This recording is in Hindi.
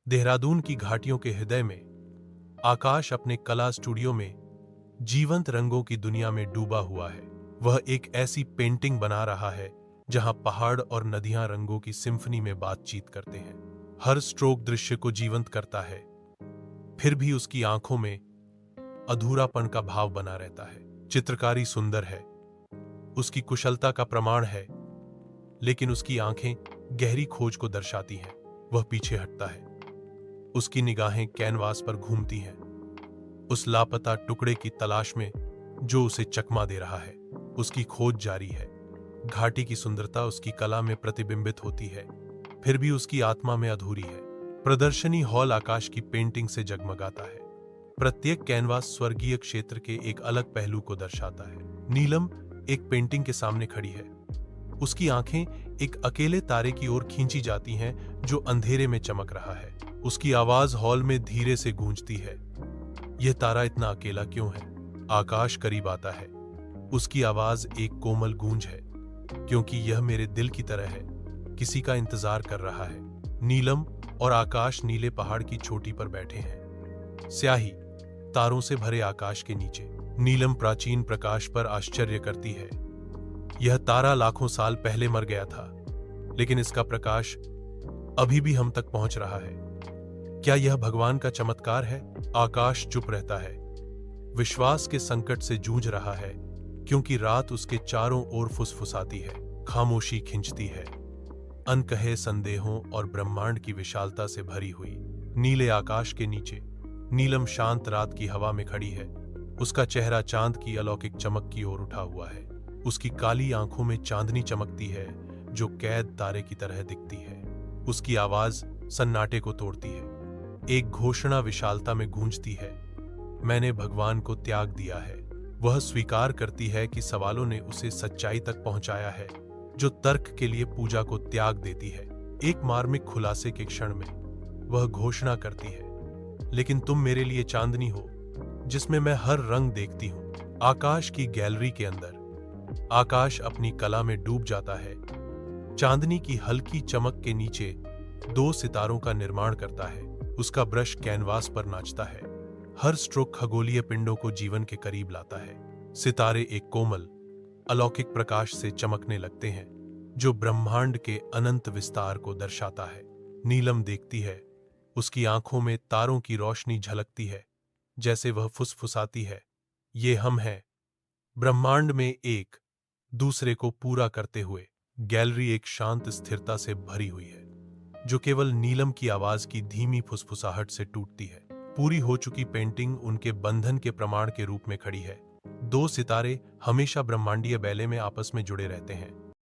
देहरादून की घाटियों के हृदय में आकाश अपने कला स्टूडियो में जीवंत रंगों की दुनिया में डूबा हुआ है। वह एक ऐसी पेंटिंग बना रहा है जहां पहाड़ और नदियां रंगों की सिम्फनी में बातचीत करते हैं। हर स्ट्रोक दृश्य को जीवंत करता है, फिर भी उसकी आंखों में अधूरापन का भाव बना रहता है। चित्रकारी सुंदर है, उसकी कुशलता का प्रमाण है, लेकिन उसकी आंखें गहरी खोज को दर्शाती हैं। वह पीछे हटता है, उसकी निगाहें कैनवास पर घूमती हैं, उस लापता टुकड़े की तलाश में जो उसे चकमा दे रहा है। उसकी खोज जारी है। घाटी की सुंदरता उसकी कला में प्रतिबिंबित होती है, फिर भी उसकी आत्मा में अधूरी है। प्रदर्शनी हॉल आकाश की पेंटिंग से जगमगाता है। प्रत्येक कैनवास स्वर्गीय क्षेत्र के एक अलग पहलू को दर्शाता है। नीलम एक पेंटिंग के सामने खड़ी है। उसकी आंखें एक अकेले तारे की ओर खींची जाती हैं जो अंधेरे में चमक रहा है। उसकी आवाज हॉल में धीरे से गूंजती है। यह तारा इतना अकेला क्यों है? आकाश करीब आता है। उसकी आवाज एक कोमल गूंज है, क्योंकि यह मेरे दिल की तरह है, किसी का इंतजार कर रहा है। नीलम और आकाश नीले पहाड़ की चोटी पर बैठे हैं। स्याही तारों से भरे आकाश के नीचे नीलम प्राचीन प्रकाश पर आश्चर्य करती है। यह तारा लाखों साल पहले मर गया था, लेकिन इसका प्रकाश अभी भी हम तक पहुंच रहा है। क्या यह भगवान का चमत्कार है? आकाश चुप रहता है, विश्वास के संकट से जूझ रहा है, क्योंकि रात उसके चारों ओर फुसफुसाती है, खामोशी खिंचती है, अनकहे संदेहों और ब्रह्मांड की विशालता से भरी हुई। नीले आकाश के नीचे नीलम शांत रात की हवा में खड़ी है। उसका चेहरा चांद की अलौकिक चमक की ओर उठा हुआ है। उसकी काली आंखों में चांदनी चमकती है जो कैद तारे की तरह दिखती है। उसकी आवाज सन्नाटे को तोड़ती है। एक घोषणा विशालता में गूंजती है, मैंने भगवान को त्याग दिया है। वह स्वीकार करती है कि सवालों ने उसे सच्चाई तक पहुंचाया है, जो तर्क के लिए पूजा को त्याग देती है। एक मार्मिक खुलासे के क्षण में वह घोषणा करती है, लेकिन तुम मेरे लिए चांदनी हो जिसमें मैं हर रंग देखती हूं। आकाश की गैलरी के अंदर आकाश अपनी कला में डूब जाता है। चांदनी की हल्की चमक के नीचे दो सितारों का निर्माण करता है। उसका ब्रश कैनवास पर नाचता है। हर स्ट्रोक खगोलीय पिंडों को जीवन के करीब लाता है। सितारे एक कोमल अलौकिक प्रकाश से चमकने लगते हैं, जो ब्रह्मांड के अनंत विस्तार को दर्शाता है। नीलम देखती है, उसकी आंखों में तारों की रोशनी झलकती है, जैसे वह फुसफुसाती है, ये हम हैं, ब्रह्मांड में एक दूसरे को पूरा करते हुए। गैलरी एक शांत स्थिरता से भरी हुई है, जो केवल नीलम की आवाज की धीमी फुसफुसाहट से टूटती है। पूरी हो चुकी पेंटिंग उनके बंधन के प्रमाण के रूप में खड़ी है। दो सितारे हमेशा ब्रह्मांडीय बैले में आपस में जुड़े रहते हैं।